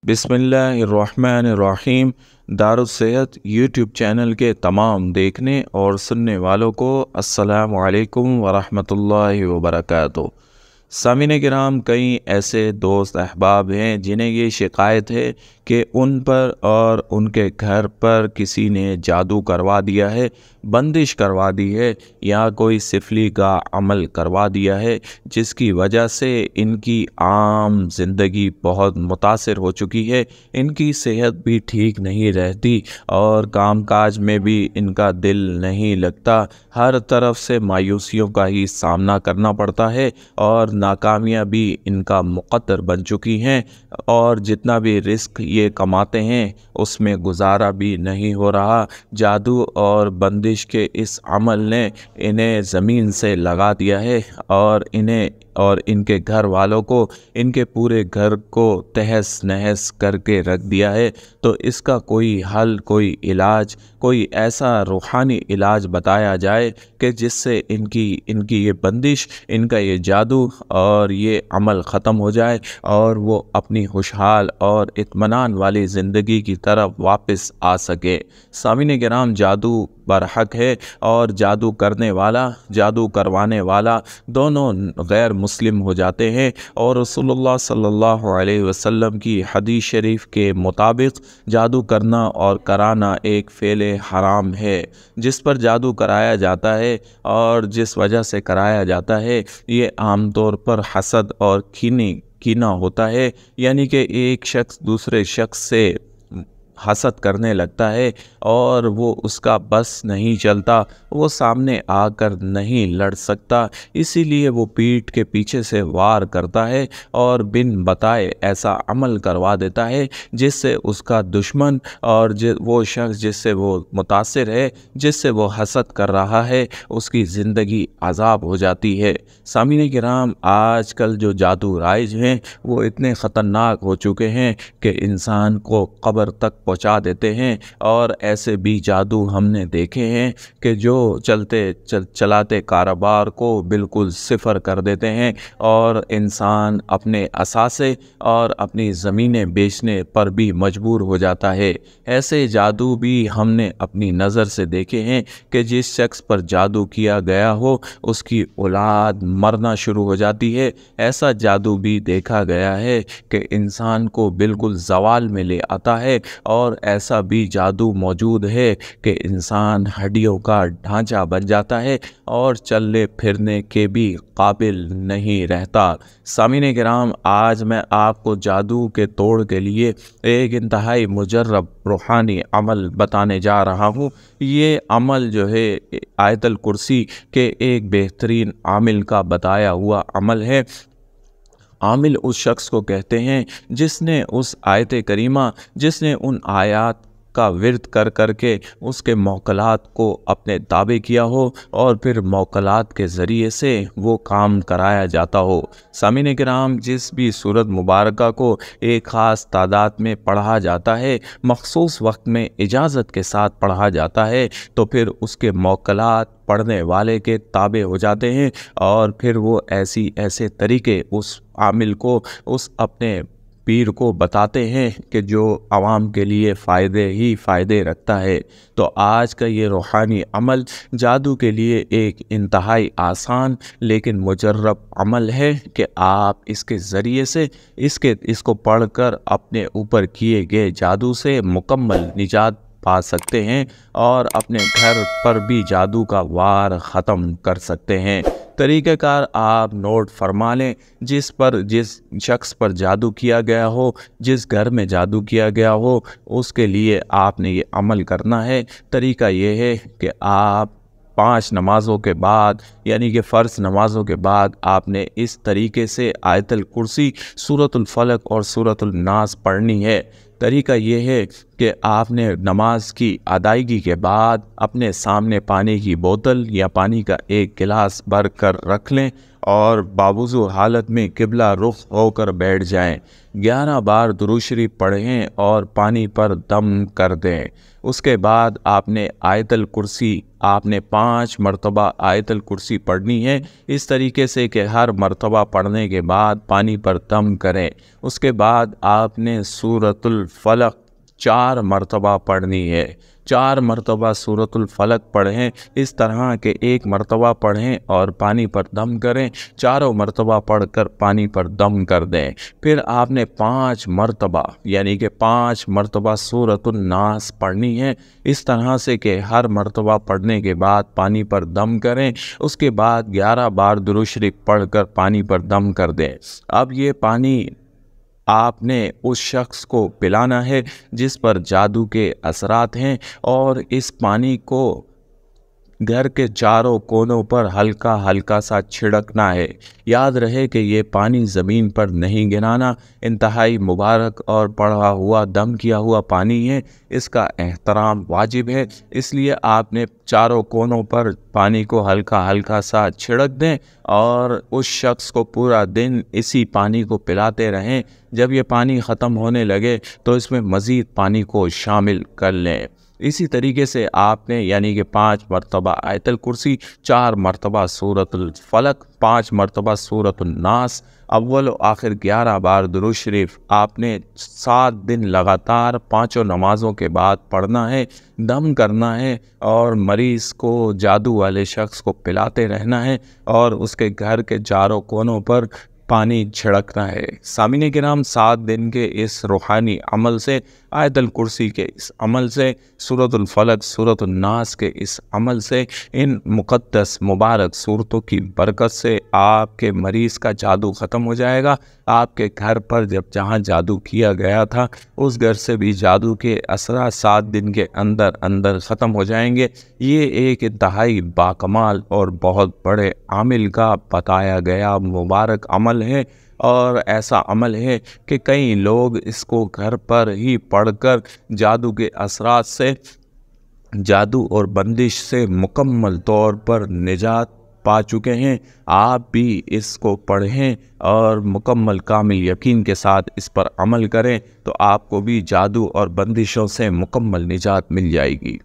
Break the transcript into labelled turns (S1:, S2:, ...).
S1: बिस्मिल्लाहिर्रहमानिर्रहीम। दारुस्सेहत YouTube channel के तमाम देखने और सुनने वालों को अस्सलामु अलैकुम वरहमतुल्लाहि वबरकातुहू। सामीन किराम, कई ऐसे दोस्त अहबाब हैं जिन्हें ये शिकायत है कि उन पर और उनके घर पर किसी ने जादू करवा दिया है, बंदिश करवा दी है या कोई सिफली का अमल करवा दिया है, जिसकी वजह से इनकी आम ज़िंदगी बहुत मुतासिर हो चुकी है। इनकी सेहत भी ठीक नहीं रहती और कामकाज में भी इनका दिल नहीं लगता। हर तरफ से मायूसियों का ही सामना करना पड़ता है और नाकामियाँ भी इनका मुक़द्दर बन चुकी हैं और जितना भी रिस्क ये कमाते हैं उसमें गुजारा भी नहीं हो रहा। जादू और बंदिश के इस अमल ने इन्हें ज़मीन से लगा दिया है और इन्हें और इनके घर वालों को, इनके पूरे घर को तहस नहस करके रख दिया है। तो इसका कोई हल, कोई इलाज, कोई ऐसा रूहानी इलाज बताया जाए कि जिससे इनकी ये बंदिश, इनका ये जादू और ये अमल ख़त्म हो जाए और वो अपनी खुशहाल और इत्मीनान वाली ज़िंदगी की तरफ वापस आ सके। सामीन किराम, जादू बरहक है और जादू करने वाला, जादू करवाने वाला दोनों गैर मुस्लिम हो जाते हैं और रसूलुल्लाह सल्लल्लाहु अलैहि वसल्लम की हदीस शरीफ के मुताबिक जादू करना और कराना एक फ़ेले हराम है। जिस पर जादू कराया जाता है और जिस वजह से कराया जाता है, ये आम तौर पर हसद और कीना होता है, यानी कि एक शख्स दूसरे शख्स से हसद करने लगता है और वो उसका बस नहीं चलता, वो सामने आकर नहीं लड़ सकता, इसीलिए वो पीठ के पीछे से वार करता है और बिन बताए ऐसा अमल करवा देता है जिससे उसका दुश्मन और वो शख्स जिससे वो मुतासिर है, जिससे वो हसद कर रहा है, उसकी ज़िंदगी अज़ाब हो जाती है। सामीन किराम, आजकल जो जादू राइज हैं वो इतने ख़तरनाक हो चुके हैं कि इंसान को कब्र तक पहुंचा देते हैं और ऐसे भी जादू हमने देखे हैं कि जो चलाते कारोबार को बिल्कुल सिफर कर देते हैं और इंसान अपने असासे और अपनी ज़मीनें बेचने पर भी मजबूर हो जाता है। ऐसे जादू भी हमने अपनी नज़र से देखे हैं कि जिस शख्स पर जादू किया गया हो उसकी औलाद मरना शुरू हो जाती है। ऐसा जादू भी देखा गया है कि इंसान को बिल्कुल ज़वाल में ले आता है और ऐसा भी जादू मौजूद है कि इंसान हड्डियों का ढांचा बन जाता है और चलने फिरने के भी काबिल नहीं रहता। सामीन किराम, आज मैं आपको जादू के तोड़ के लिए एक इंतहाई मुजर्रब रूहानी अमल बताने जा रहा हूँ। ये अमल जो है आयतल कुर्सी के एक बेहतरीन आमिल का बताया हुआ अमल है। आमिल उस शख्स को कहते हैं जिसने उस आयत करीमा, जिसने उन आयात का विर्द कर करके उसके मौकलात को अपने ताबे किया हो और फिर मौकलात के ज़रिए से वो काम कराया जाता हो। सामीन किराम, जिस भी सूरत मुबारका को एक ख़ास तादाद में पढ़ा जाता है, मखसूस वक्त में इजाज़त के साथ पढ़ा जाता है, तो फिर उसके मौकलात पढ़ने वाले के ताबे हो जाते हैं और फिर वो ऐसे तरीके उस आमिल को, उस अपने पीर को बताते हैं कि जो आवाम के लिए फ़ायदे ही फ़ायदे रखता है। तो आज का ये रूहानी अमल जादू के लिए एक इंतहाई आसान लेकिन मुजर्रब अमल है कि आप इसके ज़रिए से इसको पढ़कर अपने ऊपर किए गए जादू से मुकम्मल निजात पा सकते हैं और अपने घर पर भी जादू का वार ख़त्म कर सकते हैं। तरीक़ाकार आप नोट फरमा लें। जिस शख्स पर जादू किया गया हो, जिस घर में जादू किया गया हो, उसके लिए आपने ये अमल करना है। तरीका ये है कि आप 5 नमाज़ों के बाद, यानी कि फ़र्ज़ नमाज़ों के बाद, आपने इस तरीके से आयतल कुर्सी, सूरतुल फलक और सूरतुल नास पढ़नी है। तरीका ये है कि आपने नमाज की अदायगी के बाद अपने सामने पानी की बोतल या पानी का एक गिलास भर कर रख लें اور باوضو حالت میں قبلہ رخ ہو کر بیٹھ جائیں۔ 11 بار درود شریف پڑھیں اور پانی پر دم کر دیں۔ اس کے بعد آپ نے آیت الکرسی 5 مرتبہ آیت الکرسی پڑھنی ہے، اس طریقے سے کہ ہر مرتبہ پڑھنے کے بعد پانی پر دم کریں۔ اس کے بعد آپ نے سورۃ الفلق 4 مرتبہ پڑھنی ہے۔ 4 مرتبہ سورۃ الفلق پڑھیں، اس طرح کہ 1 مرتبہ پڑھیں اور پانی پر دم کریں، چاروں مرتبہ پڑھ کر پانی پر دم کر دیں۔ پھر آپ نے 5 مرتبہ یعنی کہ 5 مرتبہ سورۃ الناس پڑھنی ہے، اس طرح سے کہ ہر مرتبہ پڑھنے کے بعد پانی پر دم کریں۔ اس کے بعد 11 بار درود شریف پڑھ کر پانی پر دم کر دیں۔ اب یہ پانی آپ نے اس شخص کو پلانا ہے جس پر جادو کے اثرات ہیں، اور اس پانی کو گھر کے چاروں کونوں پر ہلکا ہلکا سا چھڑکنا ہے۔ یاد رہے کہ یہ پانی زمین پر نہیں گرانا، انتہائی مبارک اور پڑھا ہوا دم کیا ہوا پانی ہے، اس کا احترام واجب ہے، اس لیے آپ نے چاروں کونوں پر پانی کو ہلکا ہلکا سا چھڑک دیں اور اس شخص کو پورا دن اسی پانی کو پلاتے رہیں۔ جب یہ پانی ختم ہونے لگے تو اس میں مزید پانی کو شامل کر لیں۔ اسی طریقے سے آپ نے یعنی کہ 5 مرتبہ آیت الکرسی، 4 مرتبہ سورۃ الفلق، 5 مرتبہ سورۃ الناس، اول و آخر 11 بار درود شریف آپ نے 7 دن لگاتار 5 نمازوں کے بعد پڑھنا ہے، دم کرنا ہے اور مریض کو، جادو والے شخص کو پلاتے رہنا ہے اور اس کے گھر کے چاروں کونوں پر پانی چھڑکنا ہے۔ سامعین کرام، 7 دن کے اس روحانی عمل سے، آیت الکرسی کے اس عمل سے، سورۃ الفلق، سورۃ الناس کے اس عمل سے، ان مقدس مبارک صورتوں کی برکت سے آپ کے مریض کا جادو ختم ہو جائے گا۔ آپ کے گھر پر جہاں جادو کیا گیا تھا اس گھر سے بھی جادو کے اثرات 7 دن کے اندر اندر ختم ہو جائیں گے۔ یہ ایک انتہائی باکمال اور بہت بڑے عامل کا بتایا گیا مبارک عمل ہے، اور ایسا عمل ہے کہ کئی لوگ اس کو گھر پر ہی پڑھ کر جادو کے اثرات سے، جادو اور بندش سے مکمل طور پر نجات پا چکے ہیں۔ آپ بھی اس کو پڑھیں اور مکمل کامل یقین کے ساتھ اس پر عمل کریں تو آپ کو بھی جادو اور بندشوں سے مکمل نجات مل جائے گی۔